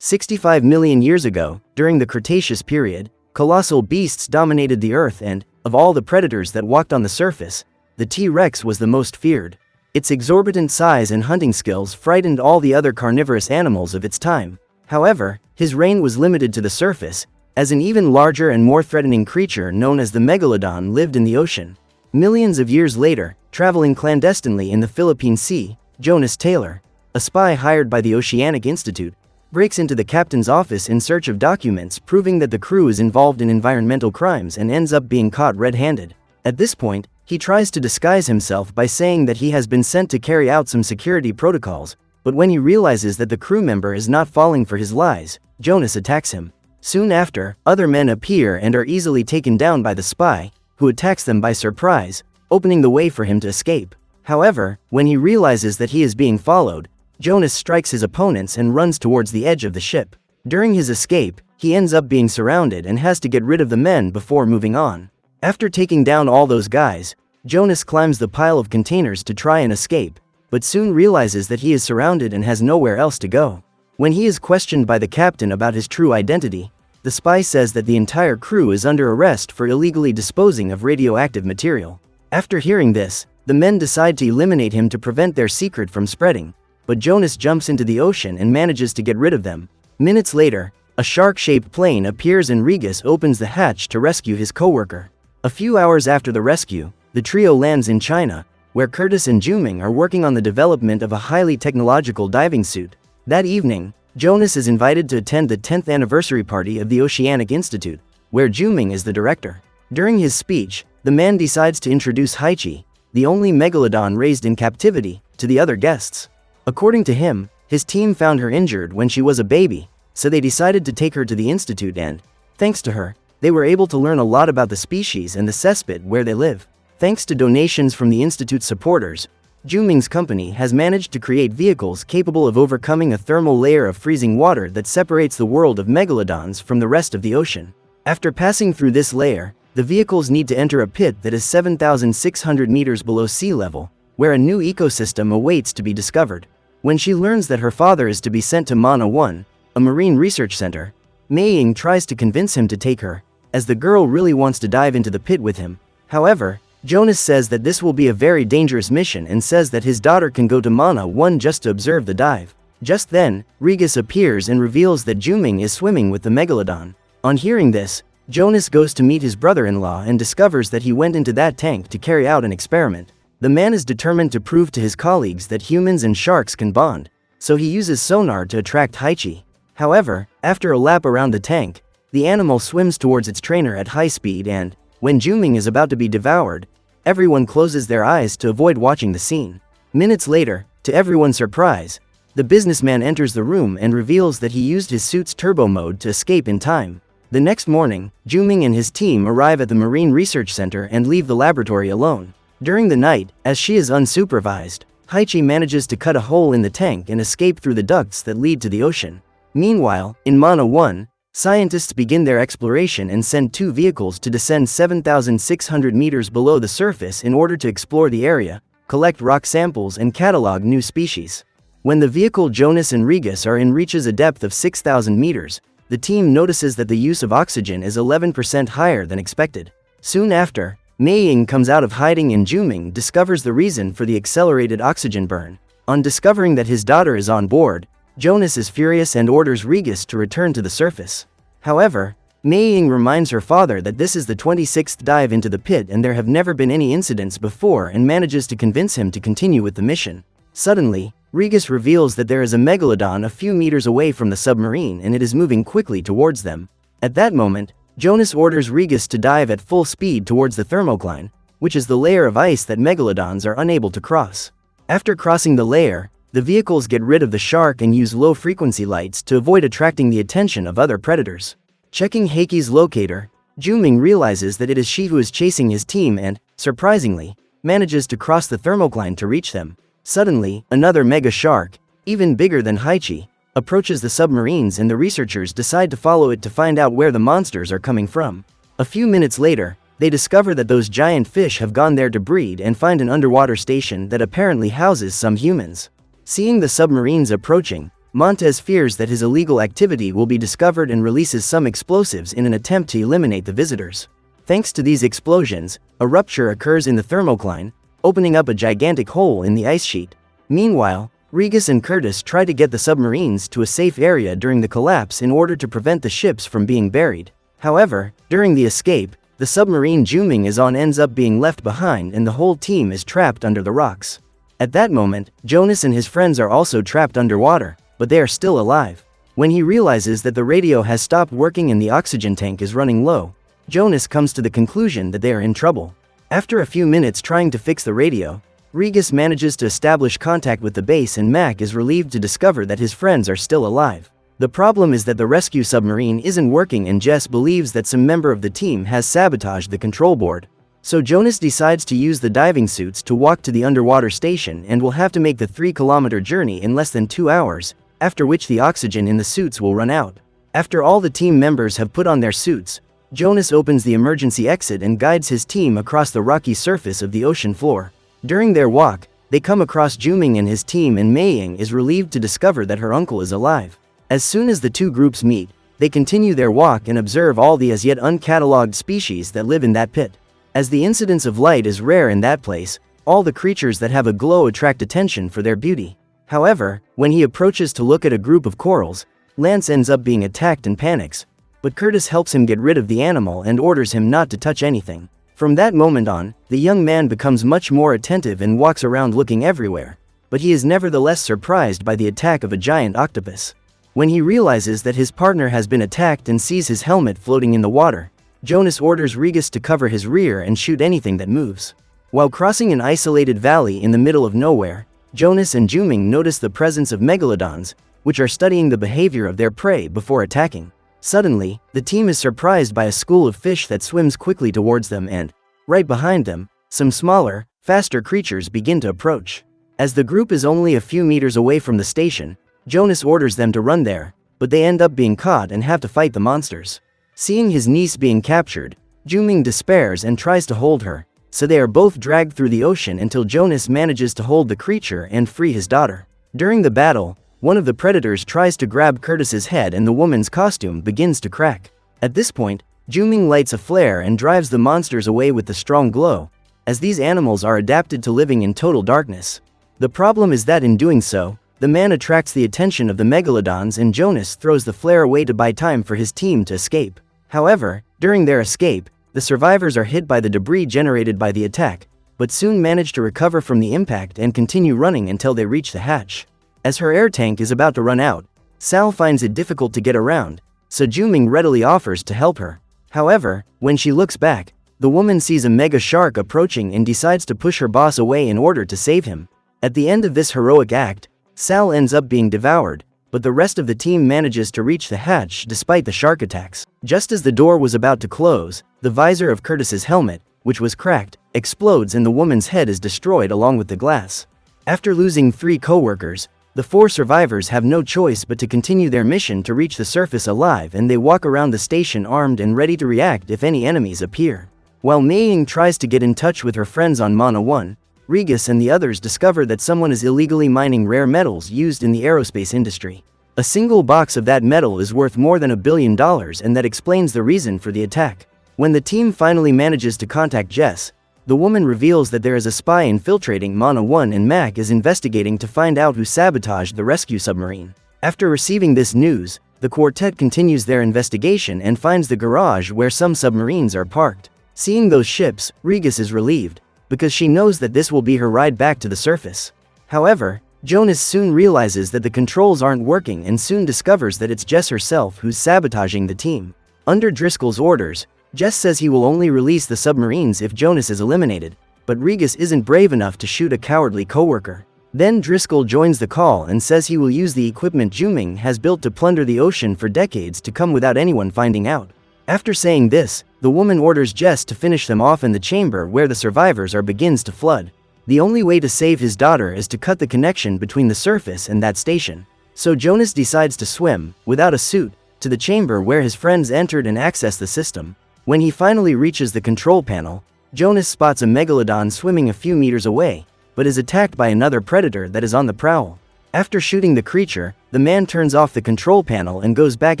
65 million years ago, during the Cretaceous period, colossal beasts dominated the Earth and, of all the predators that walked on the surface, the T-Rex was the most feared. Its exorbitant size and hunting skills frightened all the other carnivorous animals of its time. However, his reign was limited to the surface, as an even larger and more threatening creature known as the megalodon lived in the ocean. Millions of years later, traveling clandestinely in the Philippine Sea, Jonas Taylor, a spy hired by the Oceanic Institute, breaks into the captain's office in search of documents proving that the crew is involved in environmental crimes and ends up being caught red-handed. At this point, he tries to disguise himself by saying that he has been sent to carry out some security protocols, but when he realizes that the crew member is not falling for his lies, Jonas attacks him. Soon after, other men appear and are easily taken down by the spy, who attacks them by surprise, opening the way for him to escape. However, when he realizes that he is being followed, Jonas strikes his opponents and runs towards the edge of the ship. During his escape, he ends up being surrounded and has to get rid of the men before moving on. After taking down all those guys, Jonas climbs the pile of containers to try and escape, but soon realizes that he is surrounded and has nowhere else to go. When he is questioned by the captain about his true identity, the spy says that the entire crew is under arrest for illegally disposing of radioactive material. After hearing this, the men decide to eliminate him to prevent their secret from spreading, but Jonas jumps into the ocean and manages to get rid of them. Minutes later, a shark-shaped plane appears and Regis opens the hatch to rescue his coworker. A few hours after the rescue, the trio lands in China, where Curtis and Juming are working on the development of a highly technological diving suit. That evening, Jonas is invited to attend the 10th anniversary party of the Oceanic Institute, where Juming is the director. During his speech, the man decides to introduce Haichi, the only megalodon raised in captivity, to the other guests. According to him, his team found her injured when she was a baby, so they decided to take her to the institute and, thanks to her, they were able to learn a lot about the species and the cesspit where they live. Thanks to donations from the institute's supporters, Juming's company has managed to create vehicles capable of overcoming a thermal layer of freezing water that separates the world of megalodons from the rest of the ocean. After passing through this layer, the vehicles need to enter a pit that is 7,600 meters below sea level, where a new ecosystem awaits to be discovered. When she learns that her father is to be sent to Mana 1, a marine research center, Mei Ying tries to convince him to take her, as the girl really wants to dive into the pit with him. However, Jonas says that this will be a very dangerous mission and says that his daughter can go to Mana 1 just to observe the dive. Just then, Regis appears and reveals that Juming is swimming with the megalodon. On hearing this, Jonas goes to meet his brother-in-law and discovers that he went into that tank to carry out an experiment. The man is determined to prove to his colleagues that humans and sharks can bond, so he uses sonar to attract Haichi. However, after a lap around the tank, the animal swims towards its trainer at high speed and, when Juming is about to be devoured, everyone closes their eyes to avoid watching the scene. Minutes later, to everyone's surprise, the businessman enters the room and reveals that he used his suit's turbo mode to escape in time. The next morning, Juming and his team arrive at the Marine Research Center and leave the laboratory alone. During the night, as she is unsupervised, Haichi manages to cut a hole in the tank and escape through the ducts that lead to the ocean. Meanwhile, in Mana 1, scientists begin their exploration and send 2 vehicles to descend 7,600 meters below the surface in order to explore the area, collect rock samples and catalog new species. When the vehicle Jonas and Regis are in reaches a depth of 6,000 meters, the team notices that the use of oxygen is 11% higher than expected. Soon after, Mei Ying comes out of hiding and Juming discovers the reason for the accelerated oxygen burn. On discovering that his daughter is on board, Jonas is furious and orders Regis to return to the surface. However, Mei Ying reminds her father that this is the 26th dive into the pit and there have never been any incidents before and manages to convince him to continue with the mission. Suddenly, Regis reveals that there is a megalodon a few meters away from the submarine and it is moving quickly towards them. At that moment, Jonas orders Regis to dive at full speed towards the thermocline, which is the layer of ice that megalodons are unable to cross. After crossing the layer, the vehicles get rid of the shark and use low-frequency lights to avoid attracting the attention of other predators. Checking Heiki's locator, Juming realizes that it is she who is chasing his team and, surprisingly, manages to cross the thermocline to reach them. Suddenly, another mega shark, even bigger than Haichi, approaches the submarines and the researchers decide to follow it to find out where the monsters are coming from. A few minutes later, they discover that those giant fish have gone there to breed and find an underwater station that apparently houses some humans. Seeing the submarines approaching, Montez fears that his illegal activity will be discovered and releases some explosives in an attempt to eliminate the visitors. Thanks to these explosions, a rupture occurs in the thermocline, opening up a gigantic hole in the ice sheet. Meanwhile, Regis and Curtis try to get the submarines to a safe area during the collapse in order to prevent the ships from being buried. However, during the escape, the submarine Juming is on ends up being left behind and the whole team is trapped under the rocks. At that moment, Jonas and his friends are also trapped underwater, but they are still alive. When he realizes that the radio has stopped working and the oxygen tank is running low, Jonas comes to the conclusion that they are in trouble. After a few minutes trying to fix the radio, Regis manages to establish contact with the base and Mac is relieved to discover that his friends are still alive. The problem is that the rescue submarine isn't working and Jess believes that some member of the team has sabotaged the control board. So Jonas decides to use the diving suits to walk to the underwater station and will have to make the 3-kilometer journey in less than 2 hours, after which the oxygen in the suits will run out. After all the team members have put on their suits, Jonas opens the emergency exit and guides his team across the rocky surface of the ocean floor. During their walk, they come across Juming and his team and Meiying is relieved to discover that her uncle is alive. As soon as the two groups meet, they continue their walk and observe all the as yet uncatalogued species that live in that pit. As the incidence of light is rare in that place, all the creatures that have a glow attract attention for their beauty. However, when he approaches to look at a group of corals, Lance ends up being attacked and panics. But Curtis helps him get rid of the animal and orders him not to touch anything. From that moment on, the young man becomes much more attentive and walks around looking everywhere. But he is nevertheless surprised by the attack of a giant octopus. When he realizes that his partner has been attacked and sees his helmet floating in the water, Jonas orders Regis to cover his rear and shoot anything that moves. While crossing an isolated valley in the middle of nowhere, Jonas and Juming notice the presence of megalodons, which are studying the behavior of their prey before attacking. Suddenly, the team is surprised by a school of fish that swims quickly towards them and, right behind them, some smaller, faster creatures begin to approach. As the group is only a few meters away from the station, Jonas orders them to run there, but they end up being caught and have to fight the monsters. Seeing his niece being captured, Juming despairs and tries to hold her, so they are both dragged through the ocean until Jonas manages to hold the creature and free his daughter. During the battle, one of the predators tries to grab Curtis's head and the woman's costume begins to crack. At this point, Juming lights a flare and drives the monsters away with the strong glow, as these animals are adapted to living in total darkness. The problem is that in doing so, the man attracts the attention of the megalodons and Jonas throws the flare away to buy time for his team to escape. However, during their escape, the survivors are hit by the debris generated by the attack, but soon manage to recover from the impact and continue running until they reach the hatch. As her air tank is about to run out, Sal finds it difficult to get around, so Juming readily offers to help her. However, when she looks back, the woman sees a mega shark approaching and decides to push her boss away in order to save him. At the end of this heroic act, Sal ends up being devoured, but the rest of the team manages to reach the hatch despite the shark attacks. Just as the door was about to close, the visor of Curtis's helmet, which was cracked, explodes and the woman's head is destroyed along with the glass. After losing 3 co-workers, the 4 survivors have no choice but to continue their mission to reach the surface alive and they walk around the station armed and ready to react if any enemies appear. While Meiying tries to get in touch with her friends on Mana 1, Regis and the others discover that someone is illegally mining rare metals used in the aerospace industry. A single box of that metal is worth more than $1 billion and that explains the reason for the attack. When the team finally manages to contact Jess, the woman reveals that there is a spy infiltrating Mana 1 and Mac is investigating to find out who sabotaged the rescue submarine. After receiving this news, the quartet continues their investigation and finds the garage where some submarines are parked. Seeing those ships, Regis is relieved, because she knows that this will be her ride back to the surface. However, Jonas soon realizes that the controls aren't working and soon discovers that it's Jess herself who's sabotaging the team. Under Driscoll's orders, Jess says he will only release the submarines if Jonas is eliminated, but Regis isn't brave enough to shoot a cowardly coworker. Then Driscoll joins the call and says he will use the equipment Juming has built to plunder the ocean for decades to come without anyone finding out. After saying this, the woman orders Jess to finish them off in the chamber where the survivors are begins to flood. The only way to save his daughter is to cut the connection between the surface and that station. So Jonas decides to swim, without a suit, to the chamber where his friends entered and access the system. When he finally reaches the control panel, Jonas spots a megalodon swimming a few meters away, but is attacked by another predator that is on the prowl. After shooting the creature, the man turns off the control panel and goes back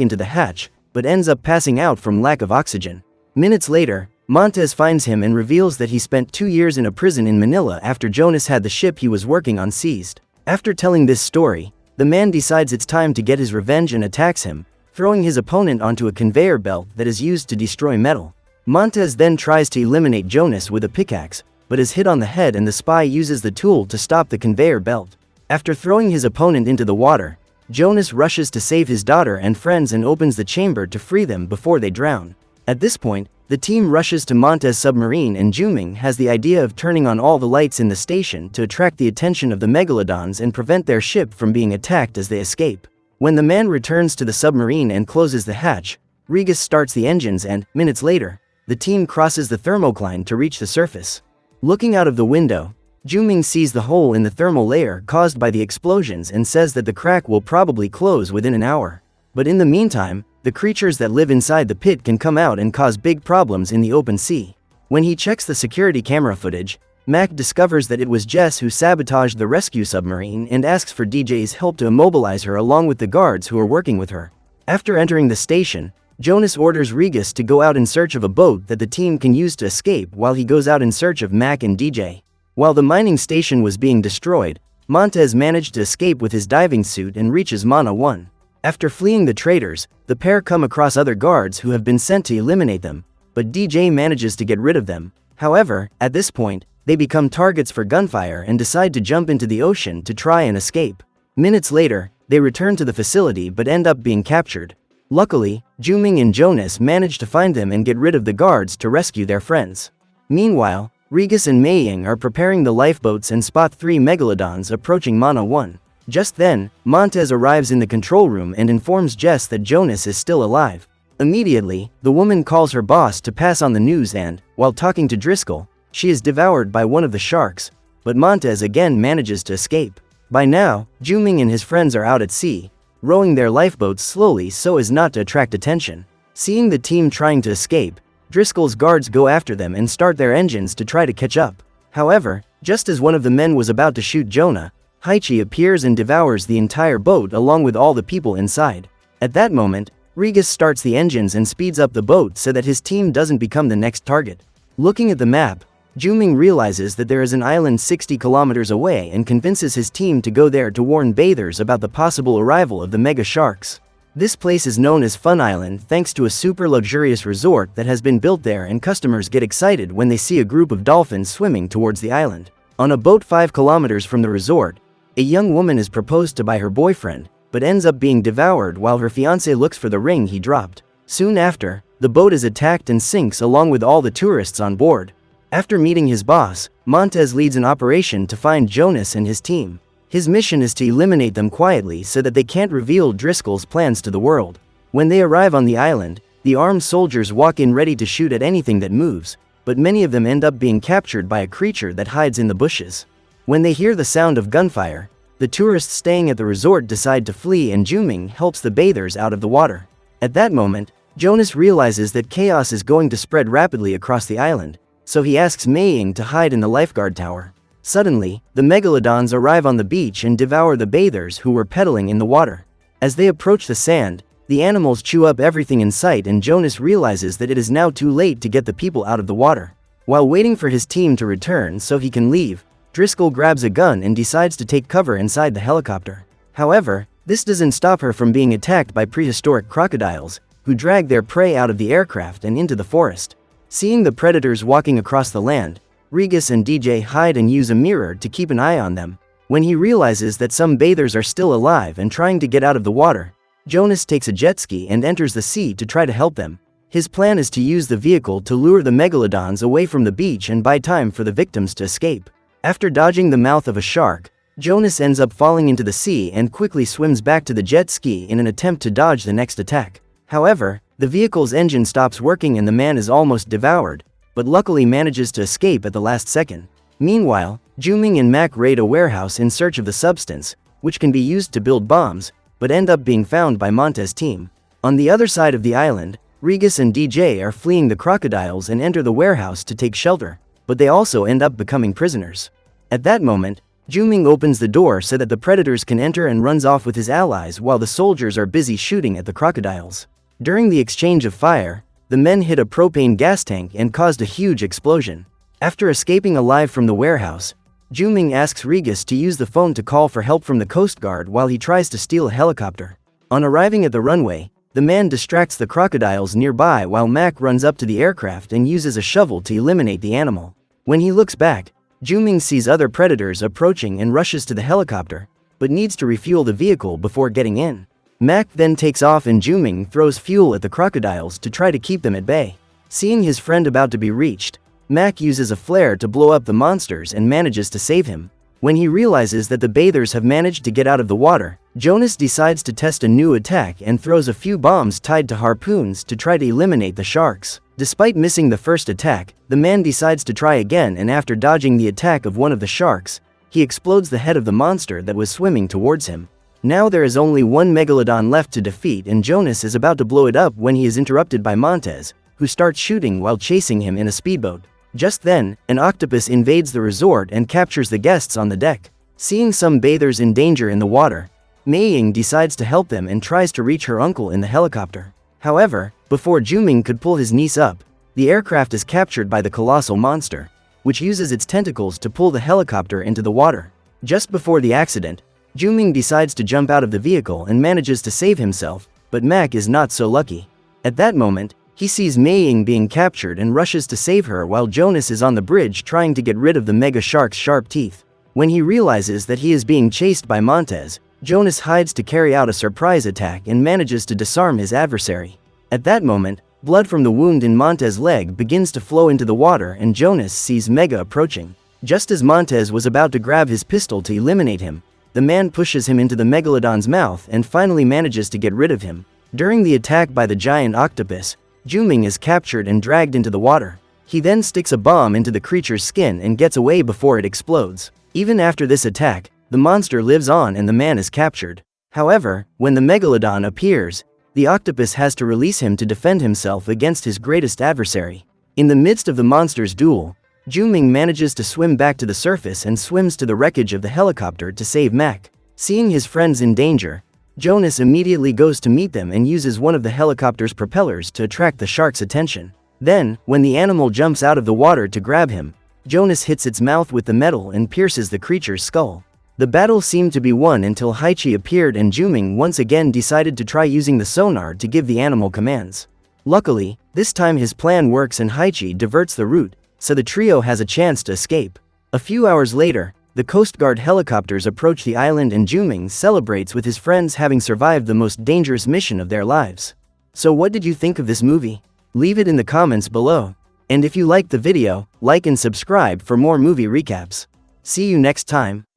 into the hatch, but ends up passing out from lack of oxygen. Minutes later, Montez finds him and reveals that he spent 2 years in a prison in Manila after Jonas had the ship he was working on seized. After telling this story, the man decides it's time to get his revenge and attacks him, throwing his opponent onto a conveyor belt that is used to destroy metal. Montez then tries to eliminate Jonas with a pickaxe, but is hit on the head and the spy uses the tool to stop the conveyor belt. After throwing his opponent into the water, Jonas rushes to save his daughter and friends and opens the chamber to free them before they drown. At this point, the team rushes to Montez submarine and Juming has the idea of turning on all the lights in the station to attract the attention of the megalodons and prevent their ship from being attacked as they escape. When the man returns to the submarine and closes the hatch, Regis starts the engines and, minutes later, the team crosses the thermocline to reach the surface. Looking out of the window, Juming sees the hole in the thermal layer caused by the explosions and says that the crack will probably close within an hour. But in the meantime, the creatures that live inside the pit can come out and cause big problems in the open sea. When he checks the security camera footage, Mac discovers that it was Jess who sabotaged the rescue submarine and asks for DJ's help to immobilize her along with the guards who are working with her. After entering the station, Jonas orders Regis to go out in search of a boat that the team can use to escape while he goes out in search of Mac and DJ. While the mining station was being destroyed, Montez managed to escape with his diving suit and reaches Mana 1. After fleeing the traitors, the pair come across other guards who have been sent to eliminate them, but DJ manages to get rid of them. However, at this point, they become targets for gunfire and decide to jump into the ocean to try and escape. Minutes later, they return to the facility but end up being captured. Luckily, Juming and Jonas manage to find them and get rid of the guards to rescue their friends. Meanwhile, Regis and Meiying are preparing the lifeboats and spot 3 megalodons approaching Mana 1. Just then, Montez arrives in the control room and informs Jess that Jonas is still alive. Immediately, the woman calls her boss to pass on the news and, while talking to Driscoll, she is devoured by one of the sharks, but Montez again manages to escape. By now, Juming and his friends are out at sea, rowing their lifeboats slowly so as not to attract attention. Seeing the team trying to escape, Driscoll's guards go after them and start their engines to try to catch up. However, just as one of the men was about to shoot Jonah, Haichi appears and devours the entire boat along with all the people inside. At that moment, Regis starts the engines and speeds up the boat so that his team doesn't become the next target. Looking at the map, Juming realizes that there is an island 60 kilometers away and convinces his team to go there to warn bathers about the possible arrival of the mega sharks. This place is known as Fun Island thanks to a super luxurious resort that has been built there, and customers get excited when they see a group of dolphins swimming towards the island. On a boat 5 kilometers from the resort, a young woman is proposed to by her boyfriend, but ends up being devoured while her fiancé looks for the ring he dropped. Soon after, the boat is attacked and sinks along with all the tourists on board. After meeting his boss, Montez leads an operation to find Jonas and his team. His mission is to eliminate them quietly so that they can't reveal Driscoll's plans to the world. When they arrive on the island, the armed soldiers walk in ready to shoot at anything that moves, but many of them end up being captured by a creature that hides in the bushes. When they hear the sound of gunfire, the tourists staying at the resort decide to flee and Juming helps the bathers out of the water. At that moment, Jonas realizes that chaos is going to spread rapidly across the island, so he asks Meiying to hide in the lifeguard tower. Suddenly, the megalodons arrive on the beach and devour the bathers who were pedaling in the water. As they approach the sand, the animals chew up everything in sight and Jonas realizes that it is now too late to get the people out of the water. While waiting for his team to return so he can leave, Driscoll grabs a gun and decides to take cover inside the helicopter. However, this doesn't stop her from being attacked by prehistoric crocodiles, who drag their prey out of the aircraft and into the forest. Seeing the predators walking across the land, Regis and DJ hide and use a mirror to keep an eye on them. When he realizes that some bathers are still alive and trying to get out of the water, Jonas takes a jet ski and enters the sea to try to help them. His plan is to use the vehicle to lure the megalodons away from the beach and buy time for the victims to escape. After dodging the mouth of a shark, Jonas ends up falling into the sea and quickly swims back to the jet ski in an attempt to dodge the next attack. However, the vehicle's engine stops working and the man is almost devoured, but luckily manages to escape at the last second. Meanwhile, Juming and Mac raid a warehouse in search of the substance, which can be used to build bombs, but end up being found by Monte's team. On the other side of the island, Regis and DJ are fleeing the crocodiles and enter the warehouse to take shelter, but they also end up becoming prisoners. At that moment, Juming opens the door so that the predators can enter and runs off with his allies while the soldiers are busy shooting at the crocodiles. During the exchange of fire, the men hit a propane gas tank and caused a huge explosion. After escaping alive from the warehouse, Juming asks Regis to use the phone to call for help from the Coast Guard while he tries to steal a helicopter. On arriving at the runway, the man distracts the crocodiles nearby while Mac runs up to the aircraft and uses a shovel to eliminate the animal. When he looks back, Juming sees other predators approaching and rushes to the helicopter, but needs to refuel the vehicle before getting in. Mac then takes off and Juming throws fuel at the crocodiles to try to keep them at bay. Seeing his friend about to be reached, Mac uses a flare to blow up the monsters and manages to save him. When he realizes that the bathers have managed to get out of the water, Jonas decides to test a new attack and throws a few bombs tied to harpoons to try to eliminate the sharks. Despite missing the first attack, the man decides to try again, and after dodging the attack of one of the sharks, he explodes the head of the monster that was swimming towards him. Now there is only one megalodon left to defeat and Jonas is about to blow it up when he is interrupted by Montez, who starts shooting while chasing him in a speedboat. Just then, an octopus invades the resort and captures the guests on the deck. Seeing some bathers in danger in the water, Mei Ying decides to help them and tries to reach her uncle in the helicopter. However, before Juming could pull his niece up, the aircraft is captured by the colossal monster, which uses its tentacles to pull the helicopter into the water. Just before the accident, Juming decides to jump out of the vehicle and manages to save himself, but Mac is not so lucky. At that moment, he sees Mei Ying being captured and rushes to save her while Jonas is on the bridge trying to get rid of the mega shark's sharp teeth. When he realizes that he is being chased by Montez, Jonas hides to carry out a surprise attack and manages to disarm his adversary. At that moment, blood from the wound in Montez's leg begins to flow into the water and Jonas sees Mega approaching. Just as Montez was about to grab his pistol to eliminate him, the man pushes him into the megalodon's mouth and finally manages to get rid of him. During the attack by the giant octopus, Juming is captured and dragged into the water. He then sticks a bomb into the creature's skin and gets away before it explodes. Even after this attack, the monster lives on and the man is captured. However, when the megalodon appears, the octopus has to release him to defend himself against his greatest adversary. In the midst of the monster's duel, Juming manages to swim back to the surface and swims to the wreckage of the helicopter to save Mac. Seeing his friends in danger, Jonas immediately goes to meet them and uses one of the helicopter's propellers to attract the shark's attention. Then, when the animal jumps out of the water to grab him, Jonas hits its mouth with the metal and pierces the creature's skull. The battle seemed to be won until Haichi appeared and Juming once again decided to try using the sonar to give the animal commands. Luckily, this time his plan works and Haichi diverts the route, so the trio has a chance to escape. A few hours later, the Coast Guard helicopters approach the island and Juming celebrates with his friends having survived the most dangerous mission of their lives. So what did you think of this movie? Leave it in the comments below. And if you liked the video, like and subscribe for more movie recaps. See you next time.